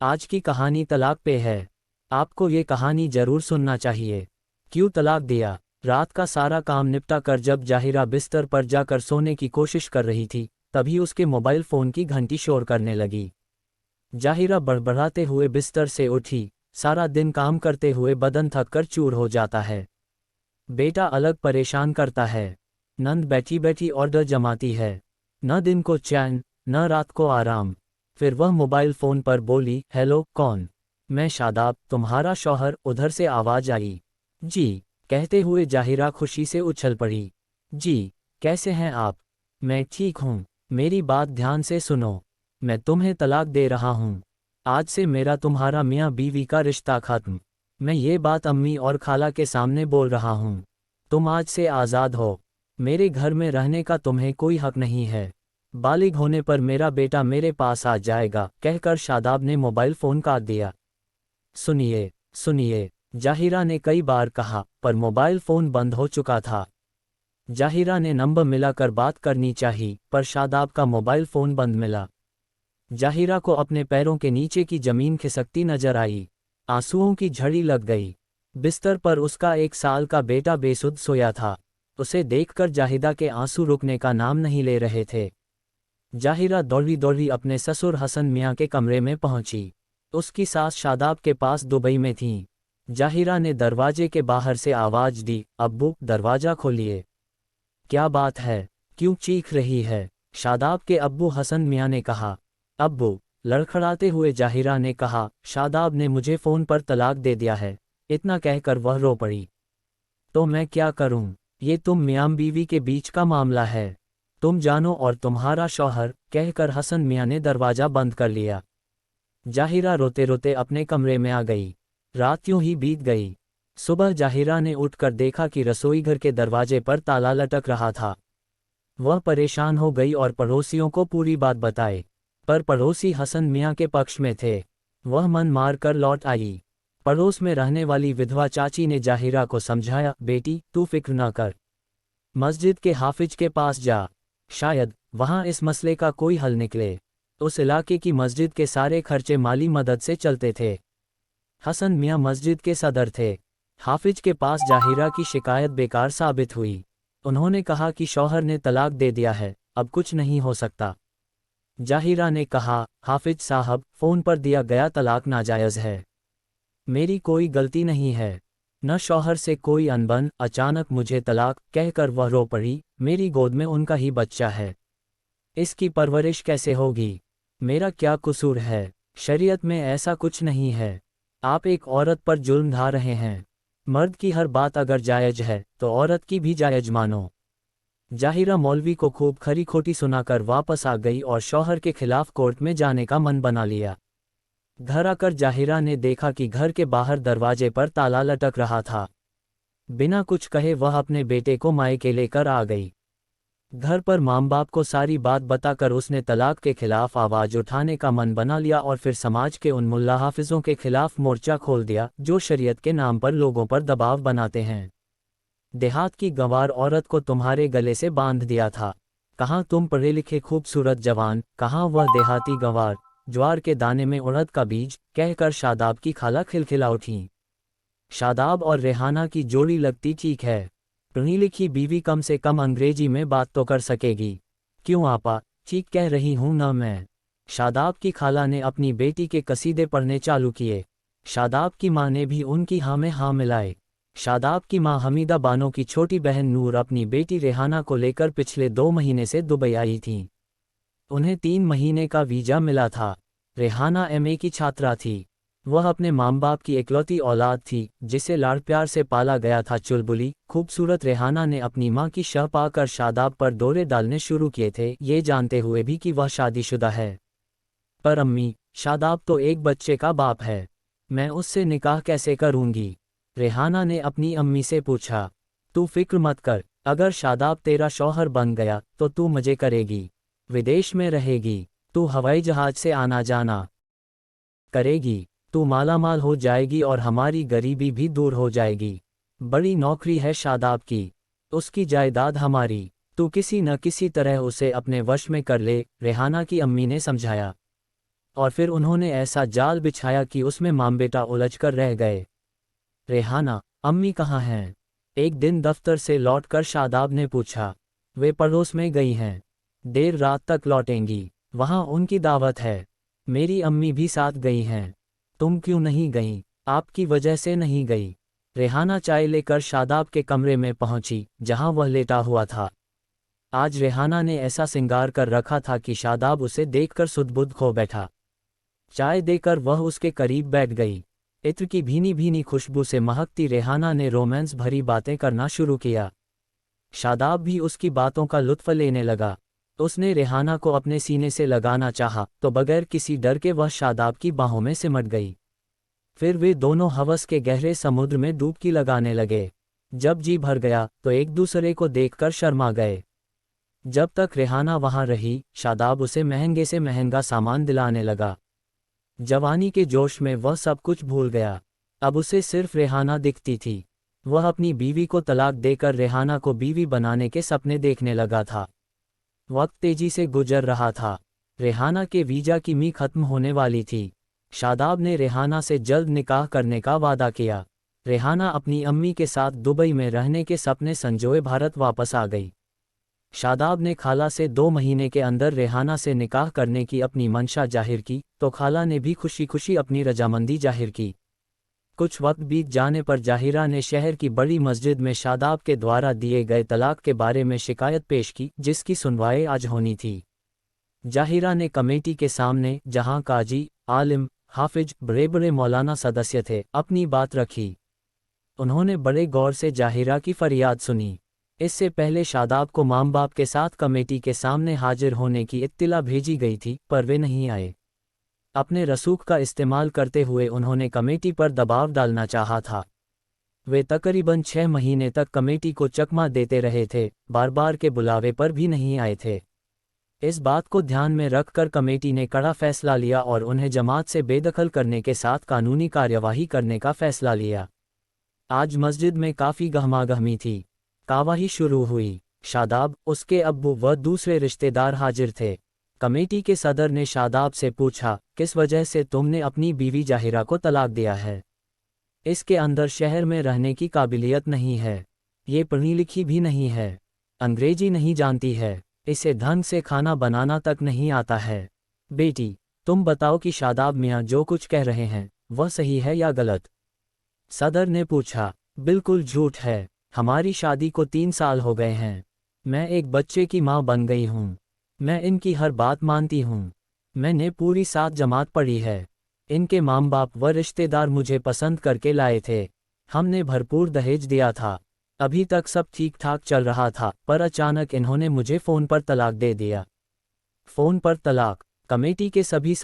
आज की कहानी तलाक पे है। आपको ये कहानी जरूर सुनना चाहिए। क्यों तलाक दिया। रात का सारा काम निपटा कर जब जाहिरा बिस्तर पर जाकर सोने की कोशिश कर रही थी, तभी उसके मोबाइल फ़ोन की घंटी शोर करने लगी। जाहिरा बड़बड़ाते हुए बिस्तर से उठी। सारा दिन काम करते हुए बदन थक कर चूर हो जाता है। बेटा अलग परेशान करता है। नंद बैठी बैठी ऑर्डर जमाती है। न दिन को चैन, न रात को आराम। फिर वह मोबाइल फ़ोन पर बोली, हेलो, कौन? मैं शादाब, तुम्हारा शौहर। उधर से आवाज़ आई। जी, कहते हुए जाहिरा खुशी से उछल पड़ी। जी, कैसे हैं आप? मैं ठीक हूँ। मेरी बात ध्यान से सुनो। मैं तुम्हें तलाक दे रहा हूँ। आज से मेरा तुम्हारा मियाँ बीवी का रिश्ता खत्म। मैं ये बात अम्मी और खाला के सामने बोल रहा हूँ। तुम आज से आज़ाद हो। मेरे घर में रहने का तुम्हें कोई हक नहीं है। बालिग होने पर मेरा बेटा मेरे पास आ जाएगा, कहकर शादाब ने मोबाइल फ़ोन काट दिया। सुनिए, सुनिए, जाहिरा ने कई बार कहा, पर मोबाइल फ़ोन बंद हो चुका था। जाहिरा ने नंबर मिलाकर बात करनी चाहिए, पर शादाब का मोबाइल फ़ोन बंद मिला। जाहिरा को अपने पैरों के नीचे की ज़मीन खिसकती नजर आई। आंसुओं की झड़ी लग गई। बिस्तर पर उसका 1 साल का बेटा बेसुध सोया था। उसे देखकर जाहिदा के आंसू रुकने का नाम नहीं ले रहे थे। जाहिरा दौड़ी दौड़ी अपने ससुर हसन मियाँ के कमरे में पहुंची। उसकी सास शादाब के पास दुबई में थीं। जाहिरा ने दरवाजे के बाहर से आवाज़ दी, अब्बू, दरवाज़ा खोलिए। क्या बात है? क्यों चीख रही है? शादाब के अब्बू हसन मियाँ ने कहा। अब्बू, लड़खड़ाते हुए जाहिरा ने कहा, शादाब ने मुझे फ़ोन पर तलाक दे दिया है। इतना कहकर वह रो पड़ी। तो मैं क्या करूं? ये तुम मियाँ बीवी के बीच का मामला है। तुम जानो और तुम्हारा शौहर, कहकर हसन मियाँ ने दरवाज़ा बंद कर लिया। जाहिरा रोते रोते अपने कमरे में आ गई। रात यूं ही बीत गई। सुबह जाहिरा ने उठकर देखा कि रसोई घर के दरवाजे पर ताला लटक रहा था। वह परेशान हो गई और पड़ोसियों को पूरी बात बताई, पर पड़ोसी हसन मियाँ के पक्ष में थे। वह मन मार कर लौट आई। पड़ोस में रहने वाली विधवा चाची ने जाहिरा को समझाया, बेटी, तू फिक्र न कर। मस्जिद के हाफिज के पास जा। शायद वहाँ इस मसले का कोई हल निकले। उस इलाके की मस्जिद के सारे खर्चे माली मदद से चलते थे। हसन मियाँ मस्जिद के सदर थे। हाफिज के पास जाहिरा की शिकायत बेकार साबित हुई। उन्होंने कहा कि शौहर ने तलाक दे दिया है, अब कुछ नहीं हो सकता। जाहिरा ने कहा, हाफिज साहब, फ़ोन पर दिया गया तलाक नाजायज़ है। मेरी कोई गलती नहीं है। न शौहर से कोई अनबन। अचानक मुझे तलाक, कहकर वह रो पड़ी। मेरी गोद में उनका ही बच्चा है। इसकी परवरिश कैसे होगी? मेरा क्या कसूर है? शरीयत में ऐसा कुछ नहीं है। आप एक औरत पर जुल्म ढा रहे हैं। मर्द की हर बात अगर जायज़ है, तो औरत की भी जायज़ मानो। जाहिरा मौलवी को खूब खरी खोटी सुनाकर वापस आ गई और शौहर के खिलाफ कोर्ट में जाने का मन बना लिया। घर आकर जाहिरा ने देखा कि घर के बाहर दरवाजे पर ताला लटक रहा था। बिना कुछ कहे वह अपने बेटे को मायके लेकर आ गई। घर पर माँ बाप को सारी बात बताकर उसने तलाक के खिलाफ आवाज़ उठाने का मन बना लिया और फिर समाज के उन मुल्ला हाफिज़ों के खिलाफ मोर्चा खोल दिया जो शरीयत के नाम पर लोगों पर दबाव बनाते हैं। देहात की गंवार औरत को तुम्हारे गले से बांध दिया था। कहाँ तुम पढ़े लिखे खूबसूरत जवान, कहाँ वह देहाती गंवार, ज्वार के दाने में उड़द का बीज, कहकर शादाब की खाला खिलखिला उठी। शादाब और रेहाना की जोड़ी लगती ठीक है। पढ़ी लिखी बीवी कम से कम अंग्रेजी में बात तो कर सकेगी। क्यों आपा, ठीक कह रही हूं ना मैं? शादाब की खाला ने अपनी बेटी के कसीदे पढ़ने चालू किए। शादाब की माँ ने भी उनकी हाँ में हाँ मिलाए। शादाब की माँ हमीदा बानो की छोटी बहन नूर अपनी बेटी रेहाना को लेकर पिछले 2 महीने से दुबई आई थीं। उन्हें 3 महीने का वीज़ा मिला था। रेहाना एमए की छात्रा थी। वह अपने माँ बाप की इकलौती औलाद थी, जिसे लाड़ प्यार से पाला गया था। चुलबुली खूबसूरत रेहाना ने अपनी माँ की शह पाकर शादाब पर दौरे डालने शुरू किए थे, ये जानते हुए भी कि वह शादीशुदा है। पर अम्मी, शादाब तो एक बच्चे का बाप है। मैं उससे निकाह कैसे करूँगी? रेहाना ने अपनी अम्मी से पूछा। तू फिक्र मत कर, अगर शादाब तेरा शौहर बन गया तो तू मजे करेगी। विदेश में रहेगी। तू हवाई जहाज से आना जाना करेगी। तू मालामाल हो जाएगी और हमारी गरीबी भी दूर हो जाएगी। बड़ी नौकरी है शादाब की। उसकी जायदाद हमारी। तू किसी न किसी तरह उसे अपने वश में कर ले, रेहाना की अम्मी ने समझाया। और फिर उन्होंने ऐसा जाल बिछाया कि उसमें माम बेटा उलझकर रह गए। रेहाना, अम्मी कहाँ हैं? एक दिन दफ्तर से लौटकर शादाब ने पूछा। वे पड़ोस में गई हैं। देर रात तक लौटेंगी, वहाँ उनकी दावत है। मेरी अम्मी भी साथ गई हैं। तुम क्यों नहीं गई? आपकी वजह से नहीं गई। रेहाना चाय लेकर शादाब के कमरे में पहुंची, जहां वह लेटा हुआ था। आज रेहाना ने ऐसा सिंगार कर रखा था कि शादाब उसे देखकर सुध-बुध खो बैठा। चाय देकर वह उसके करीब बैठ गई। इत्र की भीनी भीनी खुशबू से महकती रेहाना ने रोमांस भरी बातें करना शुरू किया। शादाब भी उसकी बातों का लुत्फ लेने लगा। उसने रेहाना को अपने सीने से लगाना चाहा, तो बगैर किसी डर के वह शादाब की बाहों में सिमट गई। फिर वे दोनों हवस के गहरे समुद्र में डुबकी लगाने लगे। जब जी भर गया तो एक दूसरे को देखकर शर्मा गए। जब तक रेहाना वहां रही, शादाब उसे महंगे से महंगा सामान दिलाने लगा। जवानी के जोश में वह सब कुछ भूल गया। अब उसे सिर्फ रेहाना दिखती थी। वह अपनी बीवी को तलाक देकर रेहाना को बीवी बनाने के सपने देखने लगा था। वक्त तेजी से गुजर रहा था। रेहाना के वीजा की मी खत्म होने वाली थी। शादाब ने रेहाना से जल्द निकाह करने का वादा किया। रेहाना अपनी अम्मी के साथ दुबई में रहने के सपने संजोए भारत वापस आ गई। शादाब ने खाला से 2 महीने के अंदर रेहाना से निकाह करने की अपनी मंशा जाहिर की, तो खाला ने भी खुशी खुशी अपनी रजामंदी जाहिर की। कुछ वक्त बीत जाने पर जाहिरा ने शहर की बड़ी मस्जिद में शादाब के द्वारा दिए गए तलाक के बारे में शिकायत पेश की, जिसकी सुनवाई आज होनी थी। जाहिरा ने कमेटी के सामने, जहां काजी, आलिम, हाफिज, बड़े बड़े मौलाना सदस्य थे, अपनी बात रखी। उन्होंने बड़े गौर से जाहिरा की फरियाद सुनी। इससे पहले शादाब को माम बाप के साथ कमेटी के सामने हाजिर होने की इत्तिला भेजी गई थी, पर वे नहीं आए। अपने रसूख का इस्तेमाल करते हुए उन्होंने कमेटी पर दबाव डालना चाहा था। वे तकरीबन 6 महीने तक कमेटी को चकमा देते रहे थे, बार बार के बुलावे पर भी नहीं आए थे। इस बात को ध्यान में रखकर कमेटी ने कड़ा फैसला लिया और उन्हें जमात से बेदखल करने के साथ कानूनी कार्यवाही करने का फैसला लिया। आज मस्जिद में काफ़ी गहमागहमी थी। कार्यवाही शुरू हुई। शादाब, उसके अब्बू व दूसरे रिश्तेदार हाजिर थे। कमेटी के सदर ने शादाब से पूछा, किस वजह से तुमने अपनी बीवी जाहिरा को तलाक दिया है? इसके अंदर शहर में रहने की काबिलियत नहीं है। ये पढ़ी लिखी भी नहीं है। अंग्रेजी नहीं जानती है। इसे ढंग से खाना बनाना तक नहीं आता है। बेटी, तुम बताओ कि शादाब मियाँ जो कुछ कह रहे हैं, वह सही है या गलत? सदर ने पूछा। बिल्कुल झूठ है। हमारी शादी को 3 साल हो गए हैं। मैं एक बच्चे की माँ बन गई हूँ। मैं इनकी हर बात मानती हूँ। मैंने पूरी 7 जमात पढ़ी है। इनके माम बाप व रिश्तेदार मुझे पसंद करके लाए थे। हमने भरपूर दहेज दिया था। अभी तक सब ठीक ठाक चल रहा था, पर अचानक इन्होंने मुझे फ़ोन पर तलाक दे दिया। फ़ोन पर तलाक? कमेटी के सभी